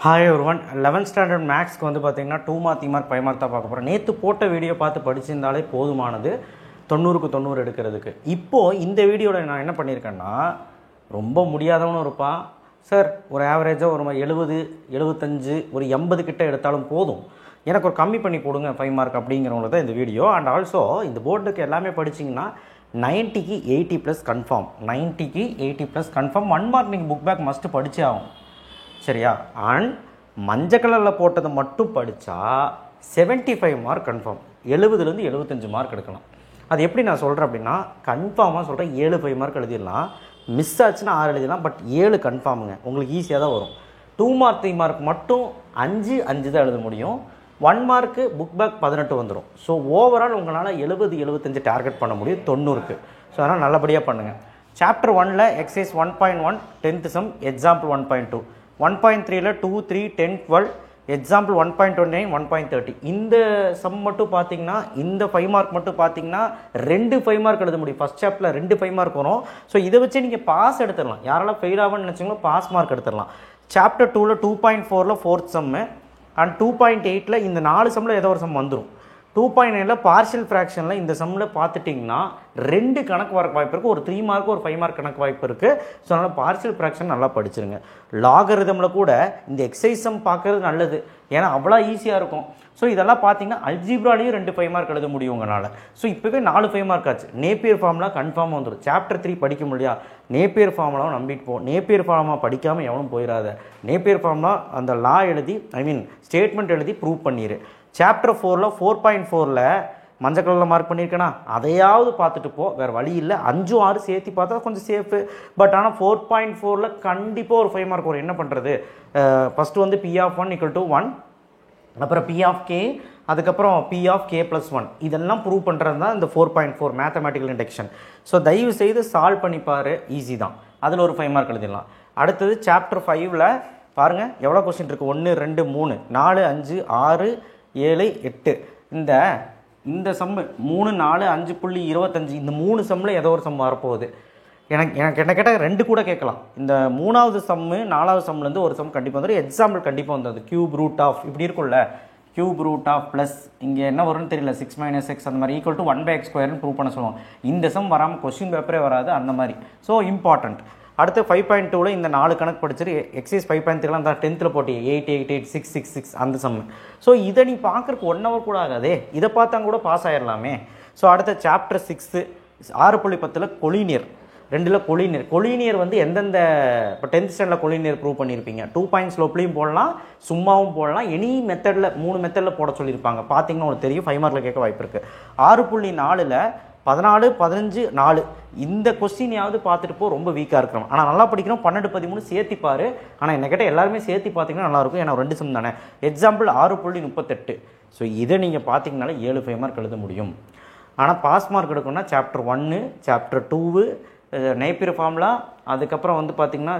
Hi ஒருவன் 11th standard மேக்ஸ்க்கு வந்து பார்த்தீங்கன்னா 2 மார்க் 3 மார்க் 5 மார்க் தான் பார்க்க போகிறோம். நேற்று போட்ட வீடியோ பார்த்து படிச்சிருந்தாலே போதுமானது 90க்கு 90 எடுக்கிறதுக்கு. இப்போது இந்த வீடியோவில் நான் என்ன பண்ணியிருக்கேன்னா, ரொம்ப முடியாதவனும் இருப்பான் சார், ஒரு ஆவரேஜாக ஒரு 70 75 ஒரு 80 கிட்ட எடுத்தாலும் போதும், எனக்கு ஒரு கம்மி பண்ணி கொடுங்க 5 மார்க் அப்படிங்கிறவங்களுக்கு தான் இந்த வீடியோ. அண்ட் ஆல்சோ இந்த போர்டுக்கு எல்லாமே படிச்சிங்கன்னா 90க்கு 80+ கன்ஃபார்ம், 90க்கு 80+ கன்ஃபார்ம். 1 மார்க் நீங்கள் புக் பேக் மஸ்ட்டு படித்தே ஆகும், சரியா? அண்ட் மஞ்சள் கலரில் போட்டதை மட்டும் படித்தா 75 மார்க் கன்ஃபார்ம், 70லேருந்து 75 மார்க் எடுக்கலாம். அது எப்படி நான் சொல்கிறேன் அப்படின்னா, கன்ஃபார்மாக சொல்கிறேன், 7 5 மார்க் எழுதிடலாம், மிஸ் ஆச்சுன்னா 6 எழுதிடலாம், பட் 7 கன்ஃபார்முங்க, உங்களுக்கு ஈஸியாக தான் வரும். 2 மார்க் 3 மார்க் மட்டும் 5 5 தான் எழுத முடியும். 1 மார்க்கு புக் பேக் 18 வந்துடும். ஸோ ஓவரால் உங்களால் 70 75 டார்கெட் பண்ண முடியும் 90க்கு. ஸோ அதனால் நல்லபடியாக பண்ணுங்கள். சாப்டர் 1ல் எக்ஸசைஸ் 1.1 10th சம் எக்ஸாம்பிள் 1.2, 1.3ல் 2 3 10 12 எக்ஸாம்பிள் 1.29 1.30. இந்த சம் மட்டும் பார்த்தீங்கன்னா, இந்த 5 மார்க் மட்டும் பார்த்தீங்கன்னா 2 5 மார்க் எழுத முடியும். ஃபஸ்ட் சாப்டரில் 2 5 மார்க் வரும். ஸோ இதை வச்சு நீங்கள் பாஸ் எடுத்துடலாம். யாரெல்லாம் ஃபெயில் ஆகும்னு நினச்சிங்களோ பாஸ் மார்க் எடுத்துடலாம். சாப்டர் 2ல் 2.4ல் 4th சம்மு அண்ட் 2.8ல் இந்த 4 சம்மில் ஏதோ ஒரு சம் வந்துடும். 2.9ல் பார்ஷியல் ஃப்ராக்ஷனில் இந்த சம்மில் பார்த்துட்டிங்கன்னா 2 கணக்கு வரக்கு வாய்ப்பு இருக்குது, ஒரு 3 மார்க் ஒரு 5 மார்க் கணக்கு வாய்ப்பு இருக்குது. ஸோ அதனால் பார்ஷியல் ஃப்ராக்ஷன் நல்லா படிச்சிருங்க. லாகரிதமில் கூட இந்த எக்ஸசைஸ் சம் பார்க்குறது நல்லது, ஏன்னா அவ்வளோ ஈஸியாக இருக்கும். ஸோ இதெல்லாம் பார்த்தீங்கன்னா அல்ஜிப்ராலையும் 2 5 மார்க் எழுத முடியும் உங்களால். ஸோ இப்போவே 4 5 மார்க் ஆச்சு. நேப்பியர் ஃபார்முலா கன்ஃபார்மாக வந்துடும். சாப்டர் 3 படிக்க முடியா, நேப்பியர் ஃபார்முலாவும் நம்பிட்டு போ. நேப்பியர் ஃபார்முலா படிக்காமல் எவனும் போயிடாத. நேப்பியர் ஃபார்முலா அந்த லா எழுதி ஸ்டேட்மெண்ட் எழுதி ப்ரூவ் பண்ணிடு. சாப்டர் 4ல் 4.4ல் மஞ்சள் கலரில் மார்க் பண்ணியிருக்கேன்னா அதையாவது பார்த்துட்டு போ, வேறு வழி இல்லை. 5 6 சேர்த்து பார்த்தா கொஞ்சம் சேஃபு. பட் ஆனால் 4.4ல் கண்டிப்பாக ஒரு 5 மார்க் வரும். என்ன பண்ணுறது? ஃபஸ்ட்டு வந்து P(1) = 1, அப்புறம் P(k), அதுக்கப்புறம் P(k+1). இதெல்லாம் ப்ரூவ் பண்ணுறது தான் இந்த 4.4 மேத்தமேட்டிக்கல் இண்டக்ஷன். ஸோ தயவு செய்து சால்வ் பண்ணிப்பார், ஈஸி தான். அதில் ஒரு 5 மார்க் எழுதிடலாம். அடுத்தது சாப்டர் 5ல் பாருங்கள் எவ்வளோ கொஸ்டின் இருக்குது. 1 2 3 4 5 6 7 8. இந்த சம்மு 3 4 5.25 இந்த 3 சம்மில் ஏதோ ஒரு சம் வரப்போகுது. எனக்கு என்ன கேட்டால் 2 கூட கேட்கலாம். இந்த 3வது சம்மு 4வது சம்லேருந்து ஒரு சம் கண்டிப்பாக வந்துடும். எக்ஸாம்பிள் கண்டிப்பாக வந்தது கியூப் ரூட் ஆஃப் இப்படி இருக்கும்ல, கியூப் ரூட் ஆஃப் ப்ளஸ் இங்கே என்ன வரும்னு தெரியல 6 - x அந்த மாதிரி ஈக்குவல் டு 1/x² ப்ரூவ் பண்ண சொல்லுவோம். இந்த சம் வராமல் கொஸ்டின் பேப்பரே வராது அந்த மாதிரி. So important. அடுத்து 5.2ல் இந்த 4 கணக்கு படிச்சுட்டு எக்ஸைஸ் 5.3லாம் தான் 10th போட்டி 8 8 8 6 6 6 அந்த சம்மு. ஸோ இதை நீ பார்க்குறக்கு 1 hour கூட ஆகாதே, இதை பார்த்தா கூட பாஸ் ஆகிடலாமே. ஸோ அடுத்த சாப்டர் 6 6.10ல் கொலினியர் 2ல் கொலினியர் வந்து எந்தெந்த இப்போ 10th ஸ்டாண்டர்டில் கொலினியர் ப்ரூவ் பண்ணியிருப்பீங்க. 2 பாயிண்ட் ஸ்லோப்லேயும் போடலாம், சும்மாவும் போடலாம், எனி மெத்தடில் 3 மெத்தடில் போட சொல்லியிருப்பாங்க. பார்த்தீங்கன்னா உங்களுக்கு தெரியும், 5 மார்க்கில் கேட்க வாய்ப்பு இருக்குது. 6.4ல் 14 15 4 இந்த கொஸ்டினையாவது பார்த்துட்டு போ, ரொம்ப வீக்காக இருக்கிறோம். ஆனால் நல்லா படிக்கிறோம். 12 13 சேர்த்திப்பார். ஆனால் என்ன கேட்டால் எல்லாருமே சேர்த்து பார்த்தீங்கன்னா நல்லாயிருக்கும், ஏன்னா 2 சம் தானே. எக்ஸாம்பிள் 6.38. ஸோ இதை நீங்கள் பார்த்தீங்கனால 7 5 மார்க் எழுத முடியும். ஆனால் பாஸ் மார்க் எடுக்கணும்னா சாப்டர் 1 சாப்டர் 2 நேப்பியர் ஃபார்முலா, அதுக்கப்புறம் வந்து பார்த்திங்கன்னா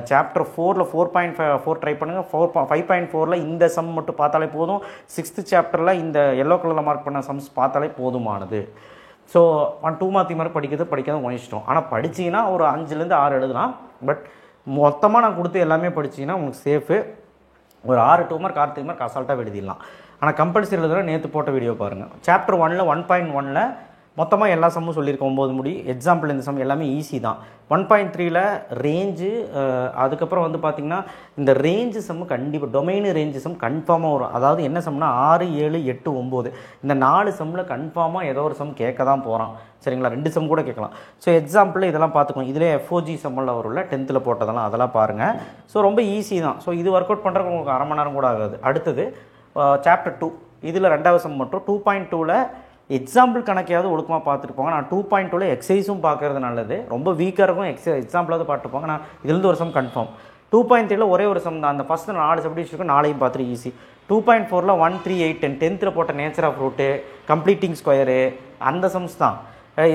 சாப்டர் 4ல் 4.4 ட்ரை பண்ணுங்கள். 5.4ல் இந்த சம் மட்டும் பார்த்தாலே போதும். 6th சாப்டரில் இந்த எல்லோ கலரில் மார்க் பண்ண சம்ஸ் பார்த்தாலே போதுமானது. ஸோ 2 மார்க் 3 மார்க் படிக்காத உழைச்சிட்டோம். ஆனால் படிச்சிங்கன்னா ஒரு 5லேருந்து 6 எழுதலாம். பட் மொத்தமாக நான் கொடுத்து எல்லாமே படிச்சிங்கன்னா உங்களுக்கு சேஃபு. ஒரு 6 2 மார்க் 6 3 மார்க் அசால்ட்டாக எழுதிடலாம். ஆனால் கம்பல்சரி எழுதுகிற நேற்று போட்ட வீடியோ பாருங்கள். சாப்டர் 1ல் 1.1ல் மொத்தமாக எல்லா சம்மும் சொல்லியிருக்கோம் 9 முடி. எக்ஸாம்பிள் இந்த சம் எல்லாமே ஈஸி தான். 1.3ல் ரேஞ்சு, அதுக்கப்புறம் வந்து பார்த்திங்கன்னா இந்த ரேஞ்சு சம்மு கண்டிப்பாக டொமைனு ரேஞ்சு சம் கன்ஃபார்மாக வரும். அதாவது என்ன சம்னா 6 7 8 9 இந்த 4 சம்மில் கன்ஃபார்மாக ஏதோ ஒரு சம் கேட்க தான் போகிறான், சரிங்களா? 2 சம் கூட கேட்கலாம். ஸோ எக்ஸாம்பிள் இதெல்லாம் பார்த்துக்கோங்க. இதிலே FOG சம்மில் வரும்ல 10th போட்டதெல்லாம், அதெல்லாம் பாருங்கள். ஸோ ரொம்ப ஈஸி தான். ஸோ இது ஒர்க் அவுட் பண்ணுறதுக்கு உங்களுக்கு 1/2 மணி நேரம் கூட ஆகாது. அடுத்தது சாப்டர் 2 இதில் 2வது சம் மட்டும் 2.2ல் எக்ஸாம்பிள் கணக்கையாவது ஒழுக்கமாக பார்த்துட்டு போங்க. நான் 2.2ல் எக்ஸசைஸும் பார்க்குறது நல்லது. ரொம்ப வீக்காக இருக்கும், எக்ஸாம்பிளாவது பார்த்துட்டு நான் இதுலேருந்து ஒரு சம் கன்ஃபார்ம். 2.3ல் ஒரே ஒரு சம் தான். அந்த ஃபஸ்ட்டு 4 சப்டிஷ் இருக்கும், 4ஐயும் பார்த்துட்டு ஈஸி. 2.4ல் 1 3 8 10 10th போட்ட nature of root, completing square அந்த சம்ஸ் தான்.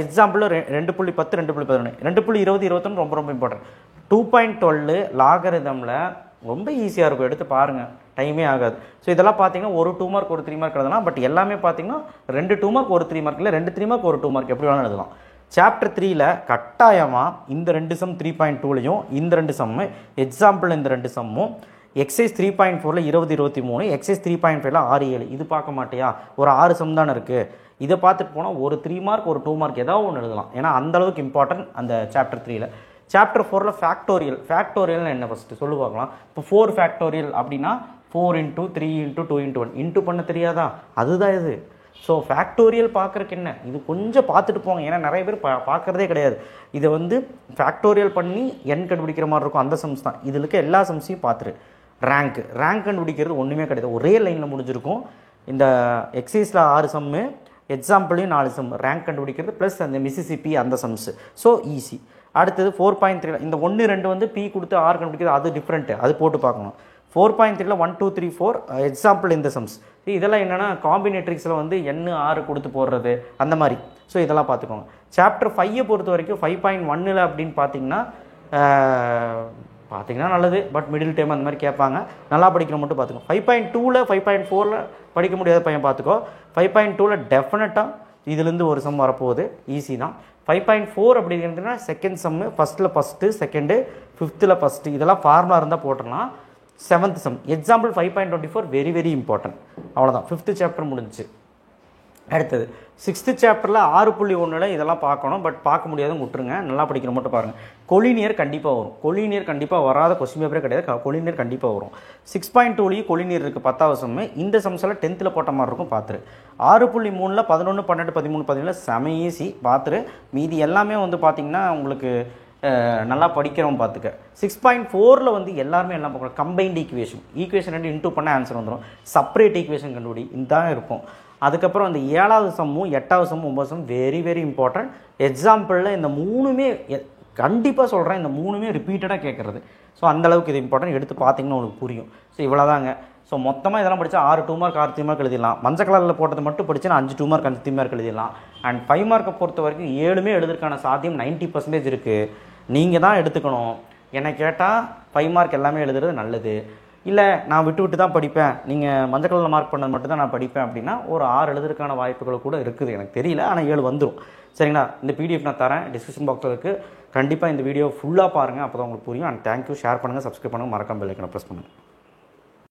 எக்ஸாம்பிள் 2.10 2.11 2.20 21 ரொம்ப ரொம்ப இம்பார்ட்டன்ட். 2.12 லாகரிதமில் ரொம்ப ஈஸியாக இருக்கும், எடுத்து பாருங்கள், டைமே ஆகாது. ஸோ இதெல்லாம் பார்த்தீங்கன்னா ஒரு 2 மார்க் ஒரு 3 மார்க் எழுதலாம். பட் எல்லாமே பார்த்தீங்கன்னா 2 2 மார்க் ஒரு 3 மார்க், இல்லை 2 3 மார்க் ஒரு 2 மார்க், எப்படி வேணாலும் எழுதலாம். சாப்டர் 3ல் கட்டாயமாக இந்த 2 சம் 3.2லையும் இந்த 2 சம்மு எக்ஸாம்பிள் இந்த 2 சம்மும் எக்ஸைஸ் 3.4ல் 20-23, எக்ஸைஸ் 3.5ல் 6-7. இது பார்க்க மாட்டியா, ஒரு 6 சம் தானே இருக்குது. இதை பார்த்துட்டு போனால் ஒரு 3 மார்க் ஒரு 2 மார்க் ஏதாவது ஒன்று எழுதலாம். ஏன்னா அந்தளவுக்கு இம்பார்ட்டன்ட் அந்த சாப்டர் 3ல். சாப்டர் 4ல் ஃபேக்டோரியல்னு என்ன ஃபஸ்ட்டு சொல்லு பார்க்கலாம். இப்போ 4 ஃபேக்டோரியல் அப்படின்னா 4 × 3 × 2 × 1 இன்ட்டு பண்ண தெரியாதா, அதுதான் இது. ஸோ ஃபேக்டோரியல் பார்க்குறக்கு என்ன, இது கொஞ்சம் பார்த்துட்டு போங்க. ஏன்னா நிறைய பேர் பார்க்குறதே கிடையாது. இதை வந்து ஃபேக்டோரியல் பண்ணி எண் கண்டுபிடிக்கிற மாதிரி இருக்கும், அந்த சம்ஸ் தான். இதில் இருக்க எல்லா சம்ஸையும் பார்த்துரு. ரேங்க் கண்டுபிடிக்கிறது ஒன்றுமே கிடையாது, ஒரே லைனில் முடிஞ்சிருக்கும். இந்த எக்ஸைஸில் 6 சம்மு, எக்ஸாம்பிளையும் 4 சம், ரேங்க் கண்டுபிடிக்கிறது ப்ளஸ் அந்த மிசிசிபி அந்த சம்ஸு. So easy. அடுத்தது 4.3 இந்த 1 2 வந்து பி கொடுத்து ஆர் கண்டுபிடிக்கிறது, அது டிஃப்ரெண்ட்டு, அது போட்டு பார்க்கணும். 4.3ல் 1 2 3 4 எக்ஸாம்பிள் இந்த சம்ஸ். இதெல்லாம் என்னென்னா காம்பினேட்ரிக்ஸில் வந்து எண் 6 கொடுத்து போடுறது அந்த மாதிரி. ஸோ இதெல்லாம் பார்த்துக்கோங்க. சாப்டர் 5 பொறுத்த வரைக்கும் 5.1ல் அப்படின்னு பார்த்தீங்கன்னா நல்லது. பட் மிடில் டைம் அந்த மாதிரி கேட்பாங்க, நல்லா படிக்கிற மட்டும் பார்த்துக்கோ. 5.2ல் 5.4ல் படிக்க முடியாத பையன் பார்த்துக்கோ. 5.2ல் டெஃபினட்டாக இதுலேருந்து ஒரு சம் வரப்போகுது, ஈஸி தான். 5.4 அப்படிங்கிறதுனா செகண்ட் சம்மு, ஃபஸ்ட்டில் ஃபஸ்ட்டு, செகண்டு, 5th ஃபஸ்ட்டு, இதெல்லாம் ஃபார்முலா இருந்தால் போட்டுடலாம். 7th sum example 5.24 very very important. அவ்வளோதான், 5th சாப்டர் முடிஞ்சிச்சு. அடுத்தது 6th சாப்டரில் 6.1ல் இதெல்லாம் பார்க்கணும், பட் பார்க்க முடியாதுன்னு விட்டுருங்க, நல்லா படிக்கிற மட்டும் பாருங்கள். கொலினியர் கண்டிப்பாக வரும், கொலினியர் கண்டிப்பாக வராத கொஸ்டின் பேப்பரே கிடையாது, கொலினியர் கண்டிப்பாக வரும். 6.2லேயும் கொலினியர் இருக்குது, 10th சம்மு. இந்த சம்ஸ் எல்லாம் 10th போட்ட மாதிரி இருக்கும், பார்த்துரு. 6.3ல் 11 12 13 17 செம ஈஸி, பார்த்துரு. மீதி எல்லாமே வந்து பார்த்திங்கன்னா உங்களுக்கு நல்லா படிக்கிறோம் பார்த்துக்க. 6.4ல் வந்து எல்லாருமே எல்லாம் பார்க்கணும். கம்பைன்டு ஈக்குவேஷன் 2 இன்டூ பண்ண ஆன்சர் வந்துடும். செப்பரேட் ஈக்குவேஷன் கண்டுபிடி, இதுதான் இருக்கும். அதுக்கப்புறம் அந்த 7வது சம்மும் 8வது சம்மும் 9 சம் வெரி வெரி இம்பார்ட்டன்ட். எக்ஸாம்பிளில் இந்த 3மே கண்டிப்பாக சொல்கிறேன், இந்த 3மே ரிப்பீட்டடாக கேட்குறது. ஸோ அந்தளவுக்கு இது இம்பார்ட்டன்ட், எடுத்து பார்த்தீங்கன்னா உங்களுக்கு புரியும். ஸோ இவ்வளோதாங்க. ஸோ மொத்தமாக இதெல்லாம் படித்தா 6 2 மார்க் 6 3 மார்க் எழுதிடலாம். மஞ்சள் கலரில் போட்டது மட்டும் படிச்சுன்னா 5 2 மார்க் 5 3 மார்க் எழுதிடலாம். அண்ட் 5 மார்க்கை பொறுத்த வரைக்கும் 7மே எழுதுறதுக்கான சாத்தியம் 90% இருக்குது. நீங்கள் தான் எடுத்துக்கணும். என்னை கேட்டால் 5 மார்க் எல்லாமே எழுதுறது நல்லது. இல்லை நான் விட்டு தான் படிப்பேன், நீங்கள் மஞ்சள் கலரில் மார்க் பண்ணது மட்டும் தான் நான் படிப்பேன் அப்படின்னா ஒரு 6 எழுதுறதுக்கான வாய்ப்புகள் கூட இருக்குது, எனக்கு தெரியல. ஆனால் 7 வந்துடும். சரிங்களா? இந்த பிடிஎஃப் நான் தரேன், டிஸ்கிரிப்ஷன் பாக்ஸில் இருக்குது. கண்டிப்பாக இந்த வீடியோ ஃபுல்லாக பாருங்கள், அப்போ தான் உங்களுக்கு புரியும். And thank you. ஷேர் பண்ணுங்கள், சப்ஸ்கிரைப் பண்ணுங்கள், மறக்காம பெல் ஐக்கனை ப்ரெஸ் பண்ணுங்கள்.